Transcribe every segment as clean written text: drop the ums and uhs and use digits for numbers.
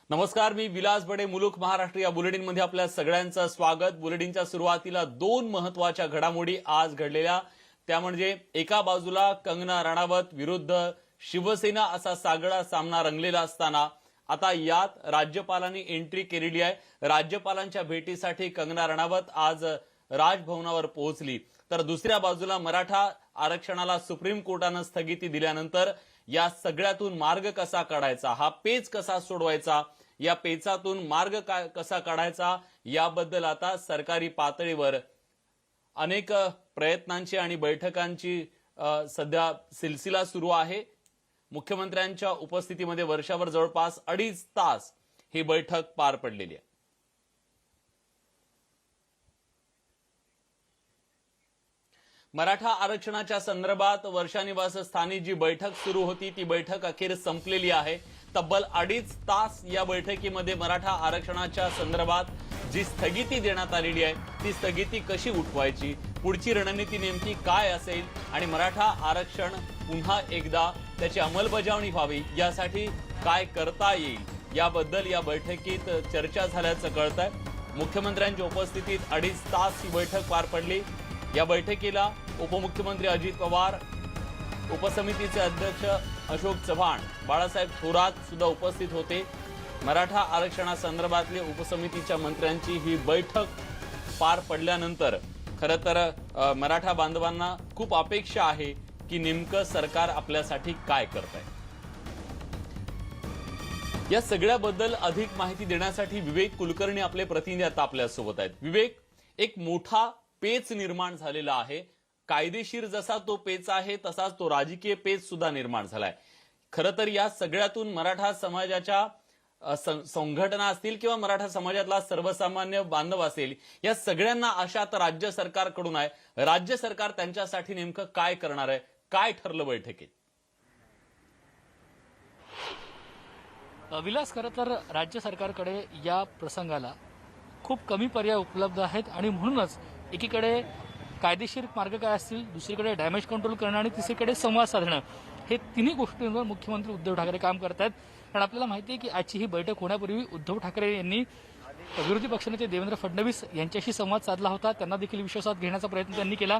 नमस्कार, मी विलास बडे. मुलुक महाराष्ट्र या बुलेटिनमध्ये आपल्या सगळ्यांचं स्वागत. बुलेटिनच्या सुरुवातीला दोन महत्त्वाच्या घडामोडी आज घडलेल्या, त्या म्हणजे एका बाजूला कंगना राणावत विरुद्ध शिवसेना असा सागळा सामना रंगलेला असताना आता यात राज्यपालांनी एंट्री केलेली आहे. राज्यपालांच्या भेटीसाठी कंगना राणावत आज राजभवनावर पोहोचली. तर दुसऱ्या बाजूला मराठा आरक्षणाला सुप्रीम कोर्टानं स्थगिती दिल्यानंतर या सगळ्यातून मार्ग कसा काढायचा, हा पेच कसा सोडवायचा, या पेचातून मार्ग कसा काढायचा याबद्दल आता सरकारी पातळीवर अनेक प्रयत्नांची आणि बैठकांची सध्या सिलसिला सुरू आहे. मुख्यमंत्र्यांच्या उपस्थितीमध्ये वर्षावर जवळपास 2.5 तास ही बैठक पार पडलेली आहे. मराठा आरक्षणाच्या संदर्भात वर्षा निवासस्थानी जी बैठक सुरू होती ती बैठक अखेर संपलेली आहे. तब्बल 2.5 तास या बैठकीमध्ये मराठा आरक्षणाच्या संदर्भात जी स्थगिती देण्यात आलेली आहे ती स्थगिती कशी उठवायची, पुढची रणनीती नेमकी काय असेल आणि मराठा आरक्षण पुन्हा एकदा त्याची अंमलबजावणी व्हावी यासाठी काय करता येईल याबद्दल या बैठकीत चर्चा झाल्याचं कळतंय. मुख्यमंत्र्यांच्या उपस्थितीत 2.5 तास ही बैठक पार पडली. या बैठकीला उपमुख्यमंत्री अजित पवार, उपसमितीचे अध्यक्ष अशोक चव्हाण, बाळासाहेब थोरात सुद्धा उपस्थित होते. मराठा आरक्षणासंदर्भातले उपसमितीच्या मंत्र्यांची ही बैठक पार पडल्यानंतर खरं तर मराठा बांधवांना खूप अपेक्षा आहे की नेमकं सरकार आपल्यासाठी काय करतंय. या सगळ्याबद्दल अधिक माहिती देण्यासाठी विवेक कुलकर्णी आपले प्रतिनिधी आता आपल्यासोबत आहेत. विवेक, एक मोठा पेच निर्माण झालेला आहे. कायदेशीर जसा तो पेच आहे तसाच तो राजकीय पेच सुद्धा निर्माण झालाय. खरं तर या सगळ्यातून मराठा समाजाच्या संघटना असतील किंवा मराठा समाजातला सर्वसामान्य बांधव असेल, या सगळ्यांना आशा तर राज्य सरकारकडून आहे. राज्य सरकार त्यांच्यासाठी नेमकं काय करणार आहे, काय ठरलं बैठकीत? विलास, खरं तर राज्य सरकारकडे या प्रसंगाला खूप कमी पर्याय उपलब्ध आहेत आणि म्हणूनच एकीकडे कायदेशीर मार्ग काय असतील, दुसरीकडे डॅमेज कंट्रोल करणं आणि तिसरीकडे संवाद साधणं, हे तिन्ही गोष्टींवर मुख्यमंत्री उद्धव ठाकरे काम करतात. कारण आपल्याला माहिती आहे की आजची ही बैठक होण्यापूर्वी उद्धव ठाकरे यांनी विरोधी पक्षनेते देवेंद्र फडणवीस यांच्याशी संवाद साधला होता. त्यांना देखील विश्वासात घेण्याचा प्रयत्न त्यांनी केला.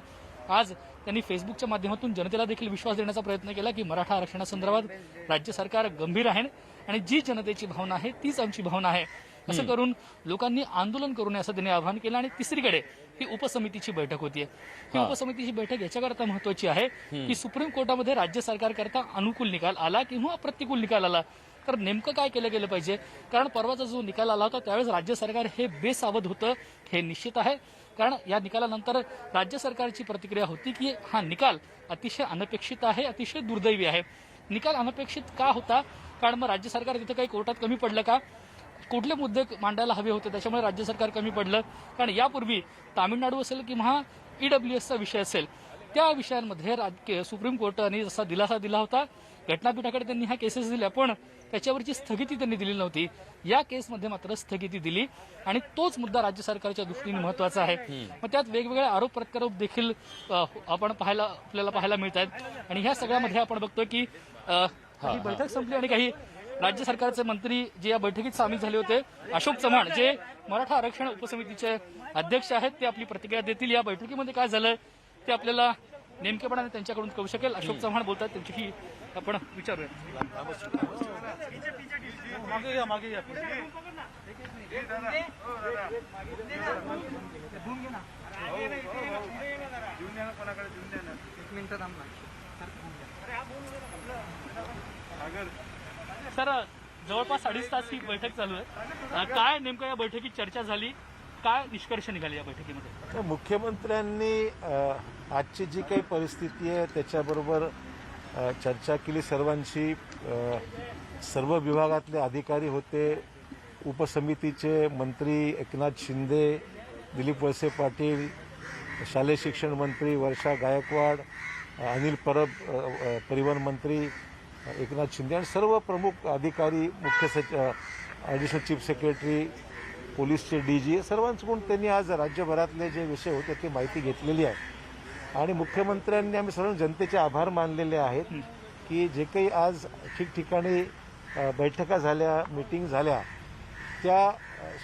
आज त्यांनी फेसबुकच्या माध्यमातून जनतेला देखील विश्वास देण्याचा प्रयत्न केला की मराठा आरक्षणासंदर्भात राज्य सरकार गंभीर आहे आणि जी जनतेची भावना आहे तीच आमची भावना आहे, असं करून लोकांनी आंदोलन करू नये असं त्यांनी आवाहन केलं. आणि तिसरीकडे ही उपसमितीची बैठक होतीये. ही उपसमितीची बैठक याच्याकरता महत्वाची आहे की सुप्रीम कोर्टामध्ये राज्य सरकारकरता अनुकूल निकाल आला किंवा प्रतिकूल निकाल आला तर नेमकं काय केलं गेलं पाहिजे. कारण परवाचा जो निकाल आला होता त्यावेळेस राज्य सरकार हे बेसावध होतं, हे निश्चित आहे. कारण या निकालानंतर राज्य सरकारची प्रतिक्रिया होती की हा निकाल अतिशय अनपेक्षित आहे, अतिशय दुर्दैवी आहे. निकाल अनपेक्षित का होता? कारण मग राज्य सरकार तिथे काही कोर्टात कमी पडलं का? कुठले मुद्दे मांडायला हवे होते त्याच्यामुळे राज्य सरकार कमी पडलं? कारण यापूर्वी तामिळनाडू असेल किंवा EWSचा विषय असेल त्या विषयांमध्ये सुप्रीम कोर्टाने जसा दिलासा दिला होता, घटनापीठाकडे त्यांनी ह्या केसेस दिल्या पण त्याच्यावरची स्थगिती त्यांनी दिली नव्हती. या केसमध्ये मात्र स्थगिती दिली आणि तोच मुद्दा राज्य सरकारच्या दृष्टीने महत्वाचा आहे. मग त्यात वेगवेगळे आरोप प्रत्यारोप देखील आपल्याला पाहायला मिळत आहेत. आणि ह्या सगळ्यामध्ये आपण बघतोय की ही बैठक संपली आणि काही राज्य सरकारचे मंत्री जे या बैठकीत सामील झाले होते, अशोक चव्हाण जे मराठा आरक्षण उपसमितीचे अध्यक्ष आहेत, ते आपली प्रतिक्रिया देतील. या बैठकीमध्ये काय झालं ते आपल्याला नेमकेपणाने त्यांच्याकडून कळू शकेल. अशोक चव्हाण बोलतात, त्यांच्याशी आपण विचारूया. सर, जवळपास 2.5 तास ही बैठक चालू आहे. काय नेमकं या बैठकीत चर्चा झाली, काय निष्कर्ष निघाले या बैठकीमध्ये? मुख्यमंत्र्यांनी आजची जी काही परिस्थिती आहे त्याच्याबरोबर चर्चा केली सर्वांशी. सर्व विभागातले अधिकारी होते, उपसमितीचे मंत्री एकनाथ शिंदे, दिलीप वळसे पाटील, शालेय शिक्षण मंत्री वर्षा गायकवाड, अनिल परब परिवहन मंत्री एकनाथ शिंदे आणि सर्व प्रमुख अधिकारी, मुख्य ॲडिशनल चीफ सेक्रेटरी, पोलीसचे DG सर्वांकडून त्यांनी आज राज्यभरातले जे विषय होते ते माहिती घेतलेली आहे. आणि मुख्यमंत्र्यांनी आम्ही सर्व जनतेचे आभार मानलेले आहेत की जे काही आज ठिकठिकाणी बैठका झाल्या, मीटिंग झाल्या त्या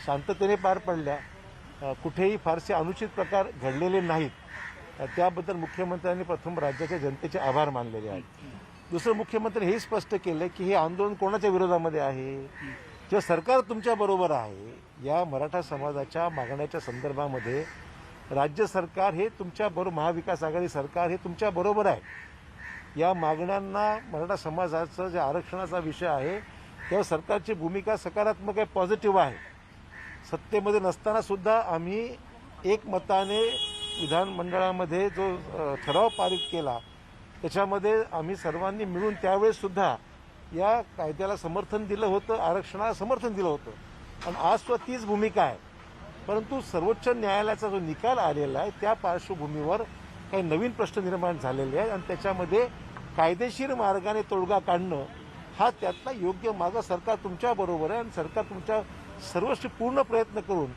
शांततेने पार पडल्या. कुठेही फारसे अनुचित प्रकार घडलेले नाहीत. त्याबद्दल मुख्यमंत्र्यांनी प्रथम राज्याच्या जनतेचे आभार मानलेले आहेत. दुसरं, मुख्यमंत्र्यांनी हे स्पष्ट केलं की हे आंदोलन कोणाच्या विरोधामध्ये आहे, जे सरकार तुमच्या बरोबर आहे. या मराठा समाजाच्या मागण्याच्या संदर्भामध्ये राज्य सरकार हे तुमच्या बरोबर, महाविकास आघाडी सरकार हे तुमच्या बरोबर आहे. या मागण्यांना, मराठा समाजाचा जे आरक्षणाचा विषय आहे तेव्हा सरकारची भूमिका सकारात्मक आहे, पॉझिटिव्ह आहे. सत्तेमध्ये नसताना सुद्धा आम्ही एकमताने विधानमंडळामध्ये जो ठराव पारित केला त्याच्यामध्ये आम्ही सर्वांनी मिळून त्यावेळेस सुद्धा या कायद्याला समर्थन दिलं होतं, आरक्षणाला समर्थन दिलं होतं. आणि आज सुद्धा तीच भूमिका आहे. परंतु सर्वोच्च न्यायालयाचा जो निकाल आलेला आहे त्या पार्श्वभूमीवर काही नवीन प्रश्न निर्माण झालेले आहेत आणि त्याच्यामध्ये कायदेशीर मार्गाने तोडगा काढणं हा त्यातला योग्य मार्ग. सरकार तुमच्या बरोबर आहे आणि सरकार तुमच्या सर्वस्वी पूर्ण प्रयत्न करून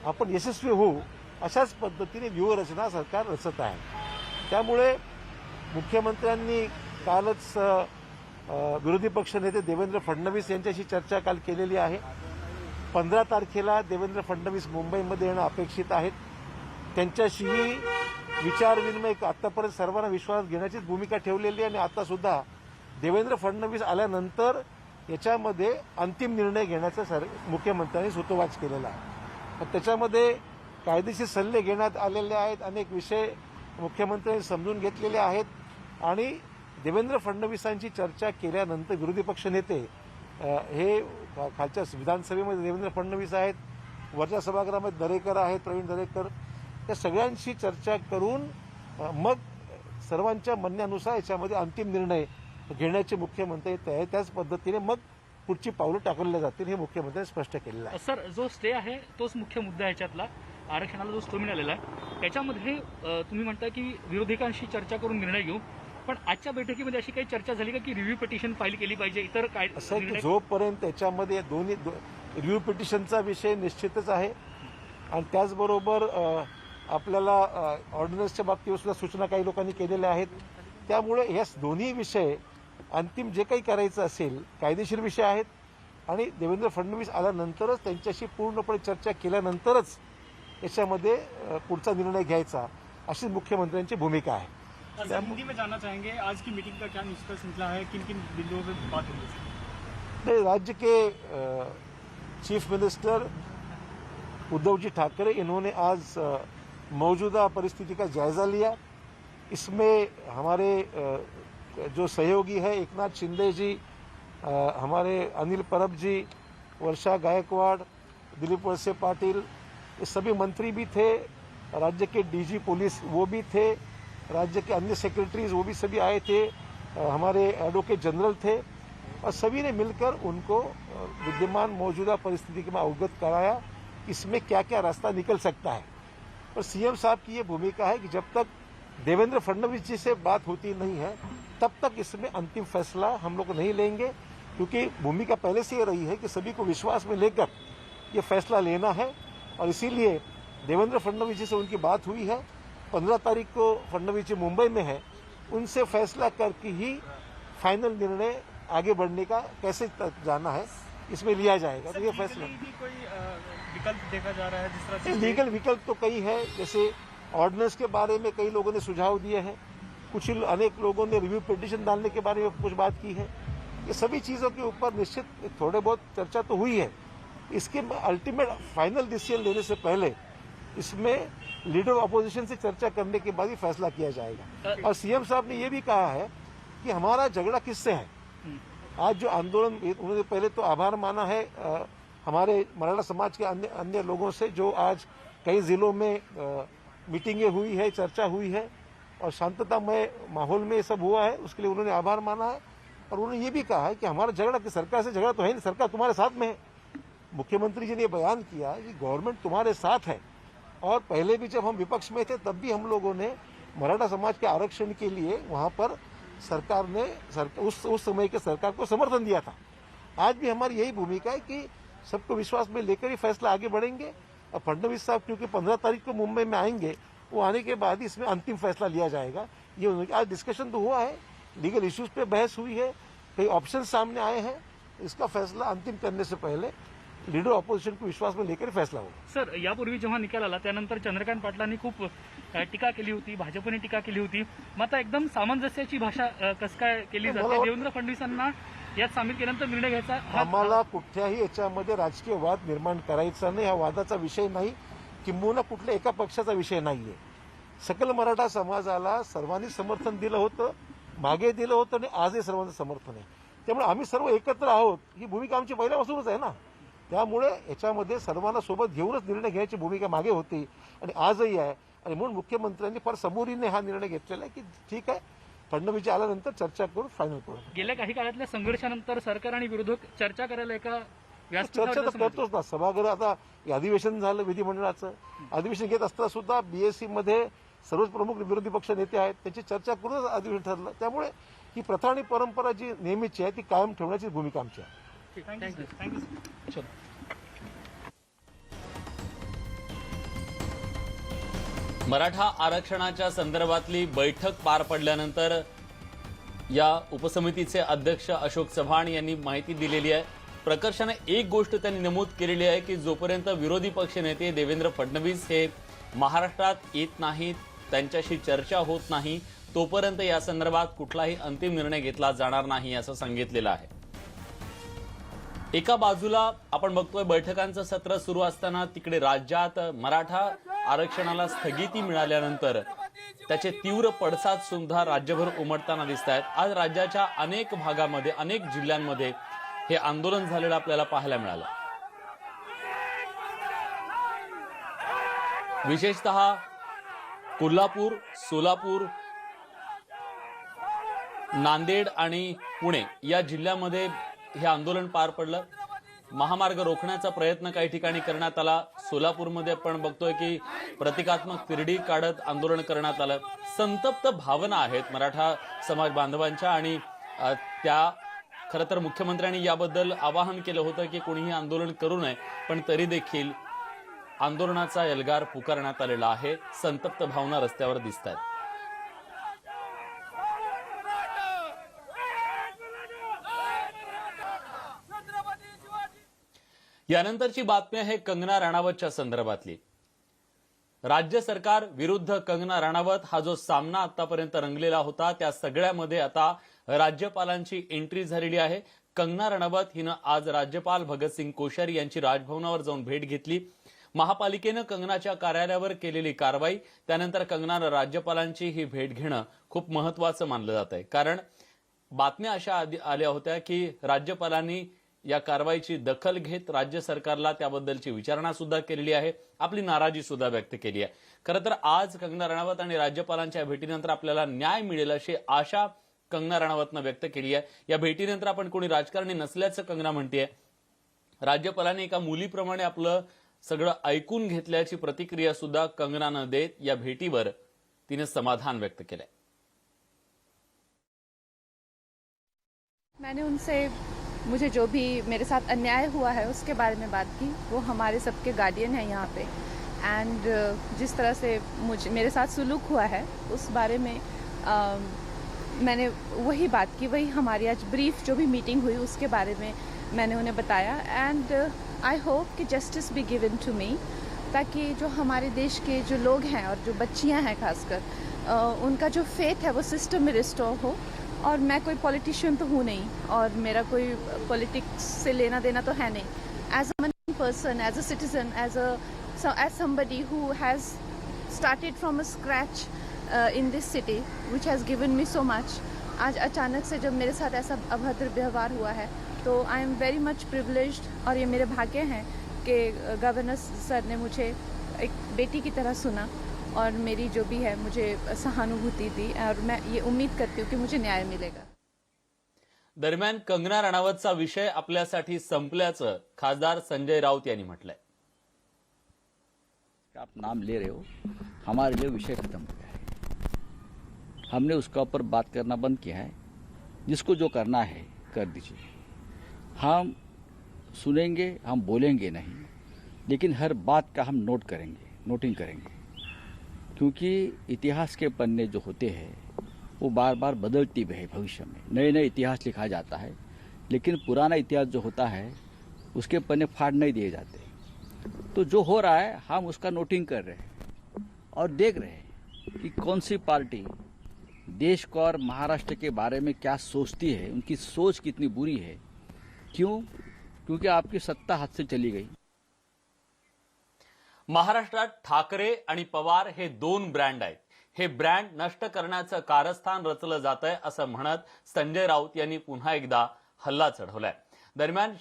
आपण यशस्वी होऊ अशाच पद्धतीने व्यूहरचना सरकार रचत आहे. त्यामुळे मुख्यमंत्र्यांनी कालच विरोधी पक्षनेते देवेंद्र फडणवीस यांच्याशी चर्चा काल केलेली आहे. 15 तारखेला देवेंद्र फडणवीस मुंबईमध्ये येणं अपेक्षित आहेत. त्यांच्याशीही विचारविनिमय आतापर्यंत सर्वांना विश्वास घेण्याचीच भूमिका ठेवलेली आहे आणि आता सुद्धा देवेंद्र फडणवीस आल्यानंतर याच्यामध्ये अंतिम निर्णय घेण्याचा मुख्यमंत्र्यांनी सूतोवाच केलेला आहे. त्याच्यामध्ये कायदेशीर सल्ले घेण्यात आलेले आहेत. अनेक विषय मुख्यमंत्र्यांनी समजून घेतलेले आहेत आणि देवेंद्र फडणवीसांची चर्चा केल्यानंतर विरोधी पक्षनेते हे खालच्या विधानसभेमध्ये देवेंद्र फडणवीस आहेत, वरच्या सभागृहामध्ये दरेकर आहेत, प्रवीण दरेकर, या सगळ्यांशी चर्चा करून मग सर्वांच्या म्हणण्यानुसार याच्यामध्ये अंतिम निर्णय घेण्याचे मुख्यमंत्री आहे. त्याच पद्धतीने मग पुढची पावलं टाकल्या जातील हे मुख्यमंत्र्यांनी स्पष्ट केलेलं आहे. सर, जो स्टे आहे तोच मुख्य मुद्दा आहे याच्यातला. आरक्षणाला जो स्टे मिळालेला आहे त्याच्यामध्ये तुम्ही म्हणता की विरोधकांशी चर्चा करून निर्णय घेऊ, पण आजच्या बैठकीमध्ये अशी काही चर्चा झाली का की रिव्ह्यू पिटिशन फाईल केली पाहिजे? इतर काय असं की जोपर्यंत त्याच्यामध्ये दोन्ही रिव्ह्यू पिटिशनचा विषय निश्चितच आहे आणि त्याचबरोबर आपल्याला ऑर्डिनन्सच्या बाबतीत सुद्धा सूचना काही लोकांनी केलेल्या आहेत. त्यामुळे या दोन्ही विषय अंतिम जे काही करायचं असेल कायदेशीर विषय आहेत आणि देवेंद्र फडणवीस आल्यानंतरच त्यांच्याशी पूर्णपणे चर्चा केल्यानंतरच याच्यामध्ये पुढचा निर्णय घ्यायचा अशी मुख्यमंत्र्यांची भूमिका आहे. हिंदी में जानना चाहेंगे आज की मीटिंग का क्या निष्कर्ष निकला है, किन किन बिंदुओं पर बात हुई? नहीं, राज्य के चीफ मिनिस्टर उद्धव जी ठाकरे इन्होंने आज मौजूदा परिस्थिति का जायजा लिया. इसमें हमारे जो सहयोगी है एकनाथ शिंदे जी, हमारे अनिल परब जी, वर्षा गायकवाड़, दिलीप वळसे पाटिल, ये सभी मंत्री भी थे. राज्य के डीजी पुलिस वो भी थे. राज्य के अन्य सेक्रेटरीज वो भी सभी आए थे. हमारे एडवोकेट जनरल थे और सभी ने मिलकर उनको विद्यमान मौजूदा परिस्थिति के में अवगत कराया. इसमें क्या क्या रास्ता निकल सकता है. और सीएम साहब की ये भूमिका है कि जब तक देवेंद्र फडणवीस जी से बात होती नहीं है तब तक इसमें अंतिम फैसला हम लोग नहीं लेंगे, क्योंकि भूमिका पहले से ये रही है कि सभी को विश्वास में लेकर ये फैसला लेना है. और इसीलिए देवेंद्र फडणवीस जी से उनकी बात हुई है. 15 तारीख को फडणवीस जी मुंबई में है, उनसे फैसला करके ही फाइनल निर्णय आगे बढ़ने का कैसे जाना है इसमें लिया जाएगा. तो ये फैसला भी कोई विकल्प देखा जा रहा है जिस तरह से लीगल विकल्प तो कई है. जैसे ऑर्डिनेंस के बारे में कई लोगों ने सुझाव दिए हैं, कुछ अनेक लोगों ने रिव्यू पिटिशन डालने के बारे में कुछ बात की है. ये सभी चीज़ों के ऊपर निश्चित थोड़े बहुत चर्चा तो हुई है. इसके अल्टीमेट फाइनल डिसीजन लेने से पहले इसमें लीडर ऑपोजिशन से चर्चा करने के बाद ही फैसला किया जाएगा. और सीएम साहब ने ये भी कहा है कि हमारा झगड़ा किससे है. आज जो आंदोलन, उन्होंने पहले तो आभार माना है हमारे मराठा समाज के अन्य लोगों से जो आज कई जिलों में मीटिंगें हुई है, चर्चा हुई है और शांततामय माहौल में ये सब हुआ है, उसके लिए उन्होंने आभार माना है. और उन्होंने ये भी कहा है कि हमारा झगड़ा कि सरकार से झगड़ा तो है नहीं, सरकार तुम्हारे साथ में है. मुख्यमंत्री जी ने बयान किया कि गवर्नमेंट तुम्हारे साथ है. और पहले भी जब हम विपक्ष में थे तब भी हम लोगों ने मराठा समाज के आरक्षण के लिए वहां पर सरकार ने उस समय के सरकार को समर्थन दिया था. आज भी हमारी यही भूमिका है कि सबको विश्वास में लेकर ही फैसला आगे बढ़ेंगे. और फडणवीस साहब क्योंकि 15 तारीख को मुंबई में आएंगे, वो आने के बाद ही इसमें अंतिम फैसला लिया जाएगा. ये आज डिस्कशन तो हुआ है, लीगल इश्यूज पे बहस हुई है, कई ऑप्शन सामने आए हैं. इसका फैसला अंतिम करने से पहले लीडर ऑपोजिशन को विश्वास में लेकर फैसला होगा. सर, यापूर्वी जेव्हा निकाल आला त्यानंतर चंद्रकांत पाटलांनी खूप टीका केली होती, भाजपने टीका केली होती. मग आता एकदम सामंजस्याची भाषा कसं काय केली जाते? देवेंद्र फडणवीसांना यात सामील केल्यानंतर निर्णय घ्यायचा आम्हाला कुठल्याही याच्यामध्ये राजकीय वाद निर्माण करायचा नाही. हा वादाचा विषय नाही, किंबहुना कुठल्या एका पक्षाचा विषय नाहीये. सकल मराठा समाजाला सर्वांनी समर्थन दिलं होतं, मागे दिलं होतं आणि आजही सर्वांचं समर्थन आहे. त्यामुळे आम्ही सर्व एकत्र आहोत ही भूमिका आमची पहिल्यापासूनच आहे ना. त्यामुळे याच्यामध्ये सर्वांना सोबत घेऊनच निर्णय घ्यायची भूमिका मागे होती आणि आजही आहे. आणि म्हणून मुख्यमंत्र्यांनी फार सबुरीने हा निर्णय घेतलेला आहे की ठीक आहे, फडणवीस आल्यानंतर चर्चा करून फायनल करू. गेल्या काही काळातल्या संघर्षानंतर सरकार आणि विरोधक चर्चा करायला एका व्यासपीठावर चर्चा तर बसले. करतोच ना. सभागृह आता हे अधिवेशन झालं विधिमंडळाचं, अधिवेशन घेत असताना सुद्धा बीएससी मध्ये सर्वच प्रमुख विरोधी पक्ष नेते आहेत, त्यांची चर्चा करूनच अधिवेशन ठरलं. त्यामुळे ही प्रथा आणि परंपरा जी नेहमीची आहे ती कायम ठेवण्याची भूमिका आमची आहे. थँक्यू. चलो. मराठा आरक्षणाच्या संदर्भातली बैठक पार पडल्यानंतर या उपसमितीचे अध्यक्ष अशोक चव्हाण यांनी माहिती दिलेली आहे. प्रकर्षाने एक गोष्ट त्यांनी नमूद केलेली आहे की जोपर्यंत विरोधी पक्षनेते देवेंद्र फडणवीस हे महाराष्ट्रात येत नाहीत, त्यांच्याशी चर्चा होत नाही, तोपर्यंत या संदर्भात कुठलाही अंतिम निर्णय घेतला जाणार नाही असं सांगितलेलं आहे. एका बाजूला आपण बघतोय बैठकांचं सत्र सुरू असताना तिकडे राज्यात मराठा आरक्षणाला स्थगिती मिळाल्यानंतर त्याचे तीव्र पडसाद सुद्धा राज्यभर उमटताना दिसत आहेत. आज राज्याच्या अनेक भागामध्ये, अनेक जिल्ह्यांमध्ये हे आंदोलन झालेलं आपल्याला पाहायला मिळालं. विशेषतः कोल्हापूर, सोलापूर, नांदेड आणि पुणे या जिल्ह्यामध्ये हे आंदोलन पार पडलं. महामार्ग रोखण्याचा प्रयत्न काही ठिकाणी करण्यात आला. सोलापूरमध्ये आपण बघतोय की प्रतिकात्मक तिरडी काढत आंदोलन करण्यात आलं. संतप्त भावना आहेत मराठा समाज बांधवांच्या आणि त्या खरं तर मुख्यमंत्र्यांनी याबद्दल आवाहन केलं होतं की कोणीही आंदोलन करू नये, पण तरी देखील आंदोलनाचा एल्गार पुकारण्यात आलेला आहे. संतप्त भावना रस्त्यावर दिसत आहेत. यानंतरची बातमी आहे कंगना राणावतच्या संदर्भातली. राज्य सरकार विरुद्ध कंगना राणावत हा जो सामना आतापर्यंत रंगलेला होता त्या सगळ्यामध्ये आता राज्यपालांची एंट्री झालेली आहे. कंगना राणावत हिनं आज राज्यपाल भगतसिंग कोश्यारी यांची राजभवनावर जाऊन भेट घेतली. महापालिकेनं कंगनाच्या कार्यालयावर केलेली कारवाई, त्यानंतर कंगनानं राज्यपालांची ही भेट घेणं खूप महत्वाचं मानलं जात आहे. कारण बातम्या अशा आल्या होत्या की राज्यपालांनी या कारवाईची दखल घेत राज्य सरकारला त्याबद्दलची विचारणा सुद्धा केलेली आहे, आपली नाराजी सुद्धा व्यक्त केली आहे. खरं तर आज कंगना राणावत आणि राज्यपालांच्या भेटीनंतर आपल्याला न्याय मिळेल अशी आशा कंगना राणावतनं व्यक्त केली आहे. या भेटीनंतर आपण कोणी राजकारणी नसल्याचं कंगना म्हणतेय. राज्यपालांनी एका मुलीप्रमाणे आपलं सगळं ऐकून घेतल्याची प्रतिक्रिया सुद्धा कंगनानं देत या भेटीवर तिने समाधान व्यक्त केलंय. मैंने उनसे मुझे जो भी मेरे साथ अन्याय हुआ है उसके बारे में बात की. वो हमारे सबके गार्डियन हैं यहाँ पे एंड जिस तरह से मेरे साथ सुलूक हुआ है उस बारे में मैंने वही बात की. वही हमारी आज ब्रीफ जो भी मीटिंग हुई उसके बारे में मैंने उन्हें बताया एंड आई होप कि justice be given to me, ताकि जो हमारे देश के जो लोग हैं और जो बच्चियां हैं खासकर उनका जो फेथ है वो सिस्टम में रिस्टोर हो. और मैं कोई पॉलिटिशियन तो हूँ नहीं और मेरा कोई पॉलिटिक्स से लेना देना तो है नहीं. As a person, as a citizen, as somebody who has started from a scratch in this city which has given me so much, आज अचानक से जब मेरे साथ ऐसा अभद्र व्यवहार हुआ है तो I am very much privileged. और ये मेरे भाग्य हैं कि गवर्नर सर ने मुझे एक बेटी की तरह सुना और मेरी जो भी है मुझे सहानुभूति दी और मैं ये उम्मीद करती हूँ कि मुझे न्याय मिलेगा. दरम्यान कंगना राणावतचा विषय आपल्यासाठी संपल्याचं खासदार संजय राऊत यांनी म्हटलंय. आप नाम ले रहे हो, हमारे लिए विषय खत्म हो गया है. हमने उसका ऊपर बात करना बंद किया है. जिसको जो करना है कर दीजिए. हम सुनेंगे, हम बोलेंगे नहीं, लेकिन हर बात का हम नोट करेंगे, नोटिंग करेंगे. क्योंकि इतिहास के पन्ने जो होते हैं वो बार बार बदलती भी है. भविष्य में नए नए इतिहास लिखा जाता है, लेकिन पुराना इतिहास जो होता है उसके पन्ने फाड़ नहीं दिए जाते। तो जो हो रहा है हम उसका नोटिंग कर रहे हैं और देख रहे हैं कि कौन सी पार्टी देश को और महाराष्ट्र के बारे में क्या सोचती है, उनकी सोच कितनी बुरी है। क्यों? क्योंकि आपकी सत्ता हाथ से चली गई। महाराष्ट्रात ठाकरे आणि पवार हे दोन ब्रँड आहेत. हे ब्रँड नष्ट करण्याचं कारस्थान रचलं जात आहे असं म्हणत संजय राऊत यांनी पुन्हा एकदा हल्ला चढवलाय. दरम्यान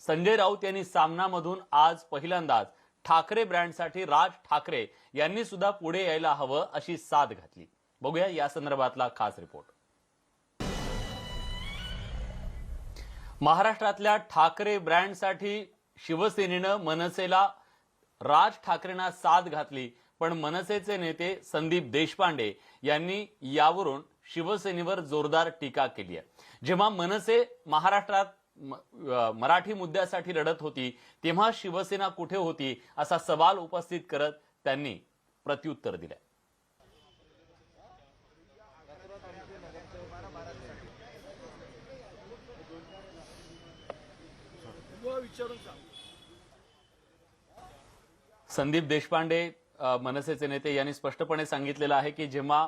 संजय राऊत यांनी सामनामधून आज पहिल्यांदाच ठाकरे ब्रँडसाठी राज ठाकरे यांनी सुद्धा पुढे यायला हवं अशी साद घातली. बघूया या संदर्भातला खास रिपोर्ट. महाराष्ट्रातल्या ठाकरे ब्रँडसाठी शिवसेनेनं मनसेला राज ठाकरेंना साद घातली, पण मनसेचे नेते संदीप देशपांडे यांनी यावरून शिवसेनेवर जोरदार टीका केली आहे. जेव्हा मनसे महाराष्ट्रात मराठी मुद्द्यासाठी लढत होती तेव्हा शिवसेना कुठे होती असा सवाल उपस्थित करत त्यांनी प्रत्युत्तर दिले. संदीप देशपांडे मनसेचे नेते यांनी स्पष्टपणे सांगितलेलं आहे की जेव्हा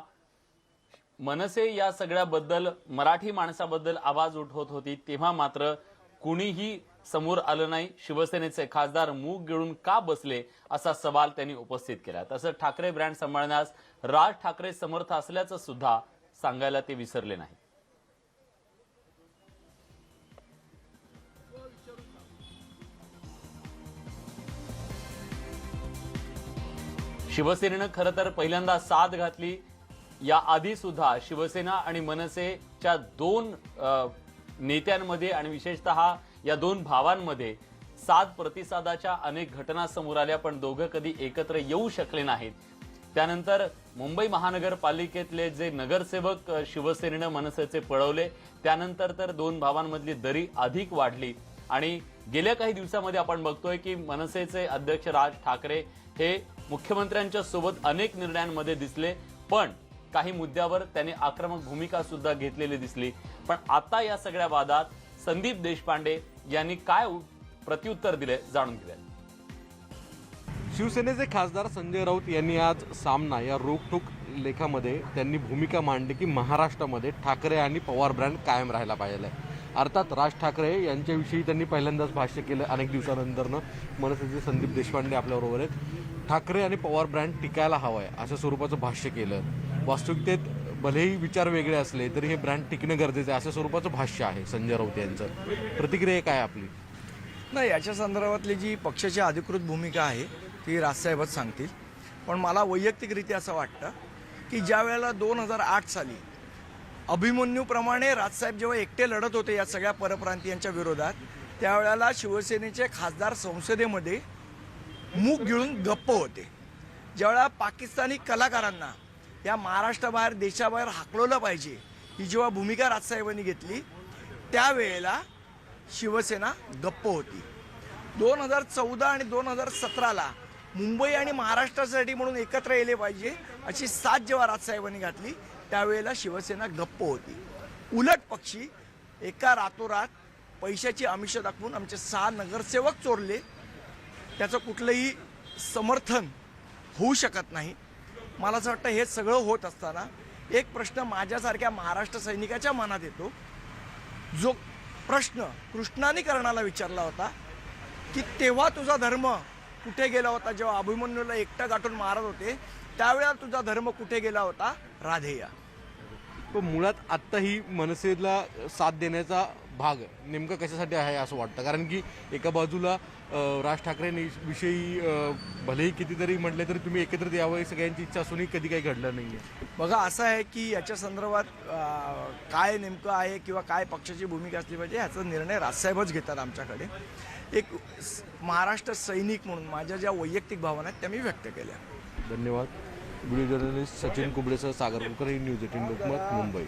मनसे या सगळ्याबद्दल मराठी माणसाबद्दल आवाज उठवत होती तेव्हा मात्र कुणीही समोर आलं नाही. शिवसेनेचे खासदार मूग गिळून का बसले असा सवाल त्यांनी उपस्थित केला. तसंच ठाकरे ब्रँड सांभाळण्यास राज ठाकरे समर्थ असल्याचं सुद्धा सांगायला ते विसरले नाही. शिवसेनेनं खरं तर पहिल्यांदा साथ घातली. या आधी सुद्धा शिवसेना आणि मनसेच्या दोन नेत्यांमध्ये आणि विशेषतः या दोन भावांमध्ये साथ प्रतिसादाच्या अनेक घटना समोर आल्या, पण दोघं कधी एकत्र येऊ शकले नाहीत. त्यानंतर मुंबई महानगरपालिकेतले जे नगरसेवक शिवसेनेनं मनसेचे पळवले, त्यानंतर तर दोन भावांमधली दरी अधिक वाढली आणि गेल्या काही दिवसांमध्ये आपण बघतोय की मनसेचे अध्यक्ष राज ठाकरे हे मुख्यमंत्र्यांच्या सोबत अनेक निर्णयांमध्ये दिसले, पण काही मुद्द्यावर त्यांनी आक्रमक भूमिका सुद्धा घेतलेली दिसली. पण आता या सगळ्या वादात संदीप देशपांडे यांनी काय प्रत्युत्तर दिले जाणून घेऊया. शिवसेनेचे खासदार संजय राऊत यांनी आज सामना या रोखठोक लेखामध्ये त्यांनी भूमिका मांडली की महाराष्ट्रामध्ये ठाकरे आणि पवार ब्रँड कायम राहायला पाहिजे. अर्थात राज ठाकरे यांच्याविषयी त्यांनी पहिल्यांदाच भाष्य केलं अनेक दिवसानंतरनं. मनसेचे संदीप देशपांडे आपल्याबरोबर आहेत. ठाकरे आणि पवार ब्रँड टिकायला हवा आहे अशा स्वरूपाचं भाष्य केलं. वास्तविकतेत भलेही विचार वेगळे असले तरी हे ब्रँड टिकणं गरजेचं आहे अशा स्वरूपाचं भाष्य आहे संजय राऊत यांचं. प्रतिक्रिया काय आपली? नाही, याच्या संदर्भातली जी पक्षाची अधिकृत भूमिका आहे ती राजसाहेबच सांगतील. पण मला वैयक्तिकरित्या असं वाटतं की ज्या वेळेला 2008 साली अभिमन्यूप्रमाणे राजसाहेब जेव्हा एकटे लढत होते या सगळ्या परप्रांतीयांच्या विरोधात, त्यावेळेला शिवसेनेचे खासदार संसदेमध्ये मूग गिळून गप्प होते. ज्यावेळेला पाकिस्तानी कलाकारांना या महाराष्ट्राबाहेर देशाबाहेर हाकलवलं पाहिजे ही जेव्हा भूमिका राजसाहेबांनी घेतली त्यावेळेला शिवसेना गप्प होती. 2014 आणि 2017ला मुंबई आणि महाराष्ट्रासाठी म्हणून एकत्र येले पाहिजे अशी साथ जेव्हा राजसाहेबांनी घातली त्यावेळेला शिवसेना गप्प होती. उलट पक्षी एका रातोरात पैशाची आमिष दाखवून आमचे 6 नगरसेवक चोरले, त्याचं कुठलंही समर्थन होऊ शकत नाही. मला असं वाटतं हे सगळं होत असताना एक प्रश्न माझ्यासारख्या महाराष्ट्र सैनिकाच्या मनात येतो. जो प्रश्न कृष्णाने कर्णाला विचारला होता की तेव्हा तुझा धर्म कुठे गेला होता, जेव्हा अभिमन्यूला एकटा गाठून मारत होते त्यावेळेला तुझा धर्म कुठे गेला होता राधेया. तो मुळात आत्ताही मनसेला साथ देण्याचा भाग नेमका कशासाठी आहे असं वाटतं? कारण की एका बाजूला राज ठाकरेंविषयी भलेही कितीतरी म्हटले तरी तुम्ही एकत्रित यावं ही सगळ्यांची इच्छा असूनही कधी काही घडलं नाही आहे. बघा, असं आहे की याच्या संदर्भात काय नेमकं आहे किंवा काय पक्षाची भूमिका असली पाहिजे ह्याचा निर्णय राजसाहेबच घेतात. आमच्याकडे एक महाराष्ट्र सैनिक म्हणून माझ्या ज्या वैयक्तिक भावना आहेत त्या मी व्यक्त केल्या. धन्यवाद. व्हिडिओ जर्नलिस्ट सचिन कुबडेसह सागर कुलकर, न्यूज 18 लोकमत, मुंबई.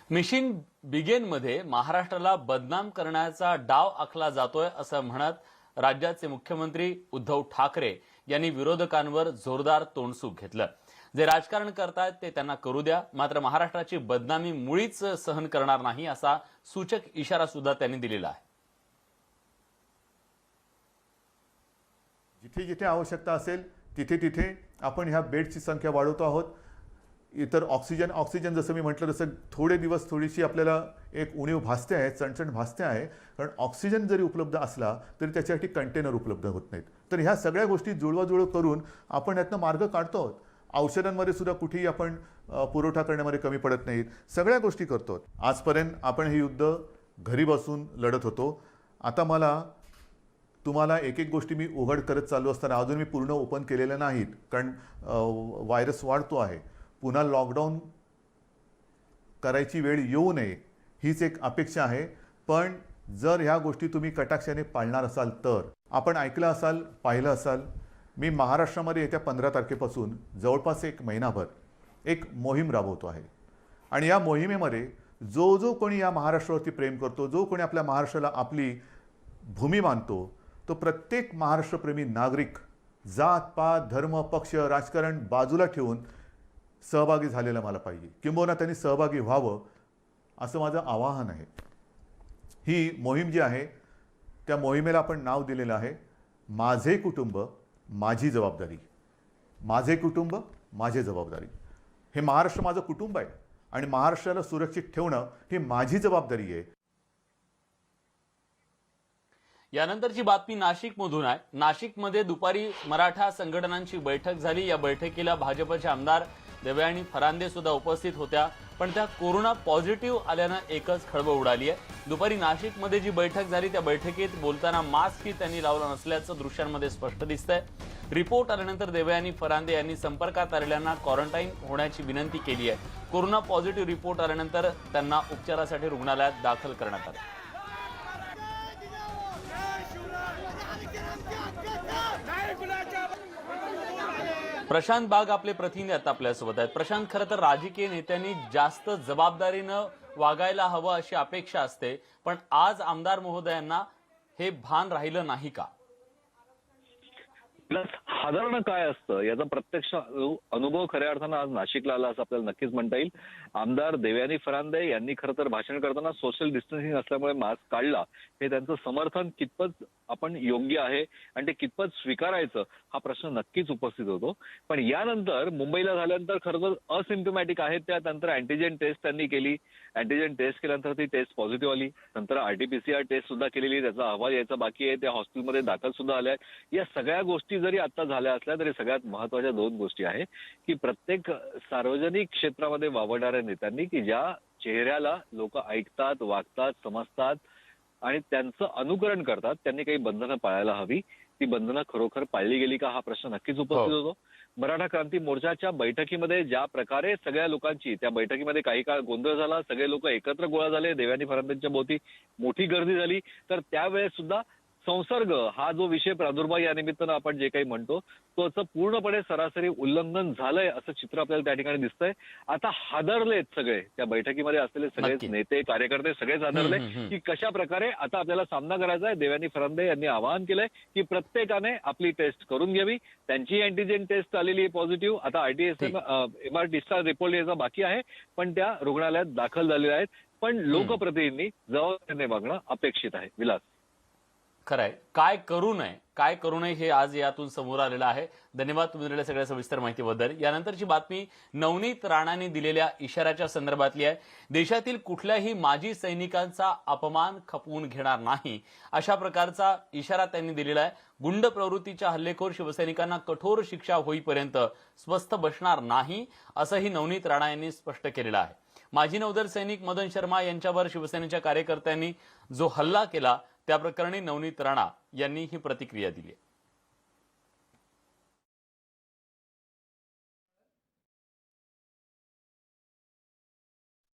मिशन बिगेनमध्ये महाराष्ट्राला बदनाम करण्याचा डाव आखला जातोय असं म्हणत राज्याचे मुख्यमंत्री उद्धव ठाकरे यांनी विरोधकांवर जोरदार तोंडसूक घेतलं. जे राजकारण करतायत ते त्यांना करू द्या, मात्र महाराष्ट्राची बदनामी मुळीच सहन करणार नाही असा सूचक इशारा सुद्धा त्यांनी दिलेला आहे. जिथे जिथे आवश्यकता असेल तिथे तिथे आपण ह्या बेडची संख्या वाढवतो आहोत. इतर ऑक्सिजन जसं मी म्हटलं तसं थोडे दिवस थोडीशी आपल्याला एक उणीव भासते आहे, चणचण भासते आहे, कारण ऑक्सिजन जरी उपलब्ध असला तरी त्याच्यासाठी कंटेनर उपलब्ध होत नाहीत. तर ह्या सगळ्या गोष्टी जुळवाजुळव करून आपण यातनं मार्ग काढतो आहोत. औषधांमध्ये सुद्धा कुठेही आपण पुरवठा करण्यामध्ये कमी पडत नाहीत. सगळ्या गोष्टी करतो. आजपर्यंत आपण हे युद्ध घरी बसून लढत होतो. आता मला तुम्हाला एक एक गोष्टी मी उघड करत चालू असताना अजून मी पूर्ण ओपन केलेल्या नाहीत, कारण व्हायरस वाढतो आहे. पुन्हा लॉकडाऊन करायची वेळ येऊ नये हीच एक अपेक्षा आहे. पण जर ह्या गोष्टी तुम्ही कटाक्षाने पाळणार असाल तर, आपण ऐकलं असाल, पाहिलं असाल, मी महाराष्ट्रामध्ये येत्या 15 तारखेपासून जवळपास एक महिनाभर एक मोहीम राबवतो आहे. आणि या मोहिमेमध्ये जो जो कोणी या महाराष्ट्रावरती प्रेम करतो, जो कोणी आपल्या महाराष्ट्राला आपली भूमी मानतो, तो प्रत्येक महाराष्ट्रप्रेमी नागरिक जात पात धर्म पक्ष राजकारण बाजूला ठेवून सहभागी झालेला मला पाहिजे, किंबहुना त्यांनी सहभागी व्हावं असं माझं आवाहन आहे. ही मोहीम जी आहे त्या मोहिमेला आपण नाव दिलेलं आहे माझे कुटुंब माझी जबाबदारी. माझे कुटुंब माझी जबाबदारी. हे महाराष्ट्र माझं कुटुंब आहे आणि महाराष्ट्राला सुरक्षित ठेवणं ही माझी जबाबदारी आहे. यानंतरची बातमी नाशिकमधून आहे. नाशिकमध्ये दुपारी मराठा संघटनांची बैठक झाली. या बैठकीला भाजपचे आमदार देवयानी फरांदे सुद्धा उपस्थित होत्या, पण त्या कोरोना पॉझिटिव्ह आल्यानं एकच खळबळ उडाली आहे. दुपारी नाशिकमध्ये जी बैठक झाली त्या बैठकीत बोलताना मास्कही त्यांनी लावला नसल्याचं दृश्यांमध्ये स्पष्ट दिसतंय. रिपोर्ट आल्यानंतर देवयानी फरांदे यांनी संपर्कात आलेल्यांना क्वारंटाईन होण्याची विनंती केली आहे. कोरोना पॉझिटिव्ह रिपोर्ट आल्यानंतर त्यांना उपचारासाठी रुग्णालयात दाखल करण्यात आले. प्रशांत बाग आपले प्रतिनिधी आता आपल्यासोबत आहेत. प्रशांत, खरं तर राजकीय नेत्यांनी जास्त जबाबदारीनं वागायला हवं अशी अपेक्षा असते, पण आज आमदार महोदयांना हे भान राहिलं नाही का? साधारण काय असतं याचा प्रत्यक्ष अनुभव खऱ्या अर्थानं आज नाशिकला आला असं आपल्याला नक्कीच म्हणता येईल. आमदार देवयानी फरांदे यांनी खरं तर भाषण करताना सोशल डिस्टन्सिंग असल्यामुळे मास्क काढला, हे त्यांचं समर्थन कितपत आपण योग्य आहे आणि ते कितपत स्वीकारायचं हा प्रश्न नक्कीच उपस्थित होतो. पण यानंतर मुंबईला झाल्यानंतर खरं तर असिम्प्टोमॅटिक आहेत, त्यानंतर अँटीजेन टेस्ट त्यांनी केली. अँटीजेन टेस्ट केल्यानंतर ती टेस्ट पॉझिटिव्ह आली. नंतर RT-PCR टेस्ट सुद्धा केलेली, त्याचा अहवाल यायचा बाकी आहे. त्या हॉस्पिटलमध्ये दाखल सुद्धा आल्या. या सगळ्या गोष्टी जरी आता झाल्या असल्या तरी सगळ्यात महत्वाच्या 2 गोष्टी आहे की प्रत्येक सार्वजनिक क्षेत्रामध्ये वावरणाऱ्या नेत्यांनी की ज्या चेहऱ्याला लोक ऐकतात, वागतात, समजतात आणि त्यांचं अनुकरण करतात, त्यांनी काही बंधनं पाळायला हवी. ती बंधनं खरोखर पाळली गेली का हा प्रश्न नक्कीच उपस्थित होतो. मराठा क्रांती मोर्चाच्या बैठकीमध्ये ज्या प्रकारे सगळ्या लोकांची त्या बैठकीमध्ये काही काळ गोंधळ झाला, सगळे लोक एकत्र गोळा झाले, देवयानी फरांदेंच्या भोवती मोठी गर्दी झाली, तर त्यावेळेस सुद्धा संसर्ग हा जो विषय प्रादुर्भाव या निमित्तानं आपण जे काही म्हणतो त्याचं पूर्णपणे सरासरी उल्लंघन झालंय असं चित्र आपल्याला त्या ठिकाणी दिसतंय. आता हादरलेत सगळे, त्या बैठकीमध्ये असलेले सगळे नेते कार्यकर्ते सगळेच हादरले की कशा प्रकारे आता आपल्याला सामना करायचा आहे. देवयानी फरांदे यांनी आवाहन केलंय की प्रत्येकाने आपली टेस्ट करून घ्यावी. त्यांची अँटीजेन टेस्ट आलेली आहे पॉझिटिव्ह. आता MRTचा रिपोर्ट यायचा बाकी आहे, पण त्या रुग्णालयात दाखल झालेल्या आहेत. पण लोकप्रतिनिधी जबाबदारीने वागणं अपेक्षित आहे. विलास, खरंय, काय करू नये हे आज यातून समोर आलेलं आहे. धन्यवाद तुम्ही दिलेल्या सगळ्या सविस्तर माहितीबद्दल. यानंतरची बातमी नवनीत राणांनी दिलेल्या इशाऱ्याच्या संदर्भातली आहे. देशातील कुठल्याही माजी सैनिकांचा अपमान खपवून घेणार नाही अशा प्रकारचा इशारा त्यांनी दिलेला आहे. गुंड प्रवृत्तीच्या हल्लेखोर शिवसैनिकांना कठोर शिक्षा होईपर्यंत स्वस्थ बसणार नाही असंही नवनीत राणा यांनी स्पष्ट केलेलं आहे. माजी नौदल सैनिक मदन शर्मा यांच्यावर शिवसेनेच्या कार्यकर्त्यांनी जो हल्ला केला त्या प्रकरणी नवनीत राणा यांनी ही प्रतिक्रिया दिली.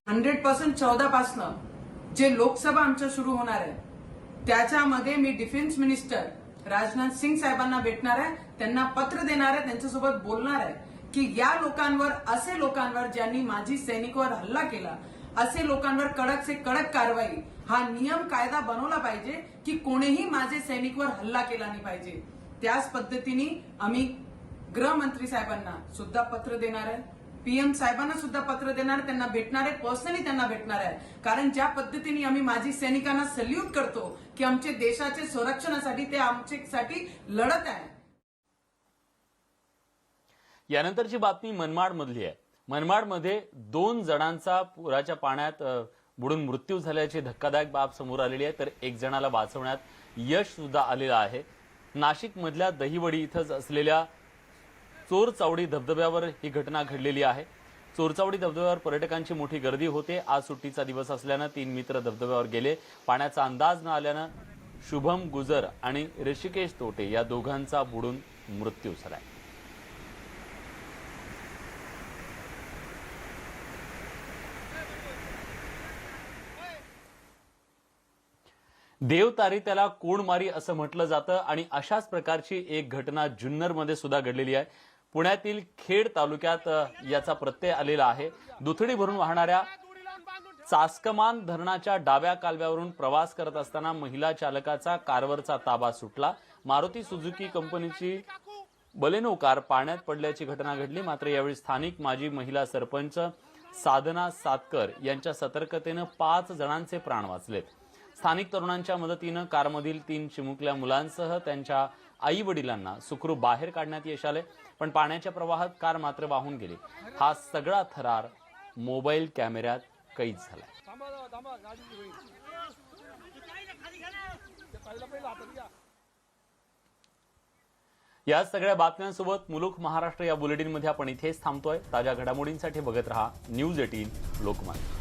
100% 14 पासनं जे लोकसभा आमच्या सुरू होणार आहे त्याच्यामध्ये मी डिफेन्स मिनिस्टर राजनाथ सिंग साहेबांना भेटणार आहे, त्यांना पत्र देणार आहे, त्यांच्यासोबत बोलणार आहे की या लोकांवर, असे लोकांवर ज्यांनी माजी सैनिकांवर हल्ला केला, असे लोकांवर कडक से कडक कारवाई हा नियम कायदा बनवला पाहिजे की कोणीही माझे सैनिकवर हल्ला केला नाही पाहिजे. त्याच पद्धतीने आम्ही गृहमंत्री साहेबांना सुद्धा पत्र देणार आहे, पीएम साहेबांना सुद्धा पत्र देणार, त्यांना भेटणार आहे, पर्सनली त्यांना भेटणार आहे. कारण ज्या पद्धतीने आम्ही माजी सैनिकांना सल्यूट करतो की आमच्या देशाच्या संरक्षणासाठी ते आमच्यासाठी लढत आहे. यानंतरची बातमी मनमाडमधली आहे. मनमाडमध्ये 2 जणांचा पुराच्या पाण्यात बुडून मृत्यू झाल्याची धक्कादायक बाब समोर आलेली आहे, तर 1 जणाला वाचवण्यात यश सुद्धा आलेलं आहे. नाशिकमधल्या दहिवडी इथंच असलेल्या चोरचावडी धबधब्यावर ही घटना घडलेली आहे. चोरचावडी धबधब्यावर पर्यटकांची मोठी गर्दी होते. आज सुट्टीचा दिवस असल्यानं 3 मित्र धबधब्यावर गेले. पाण्याचा अंदाज न आल्यानं शुभम गुजर आणि ऋषिकेश तोटे या दोघांचा बुडून मृत्यू झालाय. देवतारी त्याला कोणमारी असं म्हटलं जातं आणि अशाच प्रकारची एक घटना जुन्नरमध्ये सुद्धा घडलेली आहे. पुण्यातील खेड तालुक्यात याचा प्रत्यय आलेला आहे. दुथडी भरून वाहणाऱ्या चासकमान धरणाच्या डाव्या कालव्यावरून प्रवास करत असताना महिला चालकाचा कारवरचा ताबा सुटला. मारुती सुझुकी कंपनीची बलेनो कार पाण्यात पडल्याची घटना घडली. मात्र यावेळी स्थानिक माजी महिला सरपंच साधना सातकर यांच्या सतर्कतेनं 5 जणांचे प्राण वाचलेत. स्थानिक तरुणांच्या मदतीनं कारमधील 3 चिमुकल्या मुलांसह त्यांच्या आई वडिलांना सुखरूप बाहेर काढण्यात यश आले. पण पाण्याच्या प्रवाहात कार मात्र वाहून गेली. हा सगळा थरार मोबाईल कॅमेऱ्यात कैद झालाय. या सगळ्या बातम्यांसोबत मुलुख महाराष्ट्र या बुलेटिनमध्ये आपण इथेच थांबतोय. ताज्या घडामोडींसाठी बघत रहा न्यूज 18 लोकमत.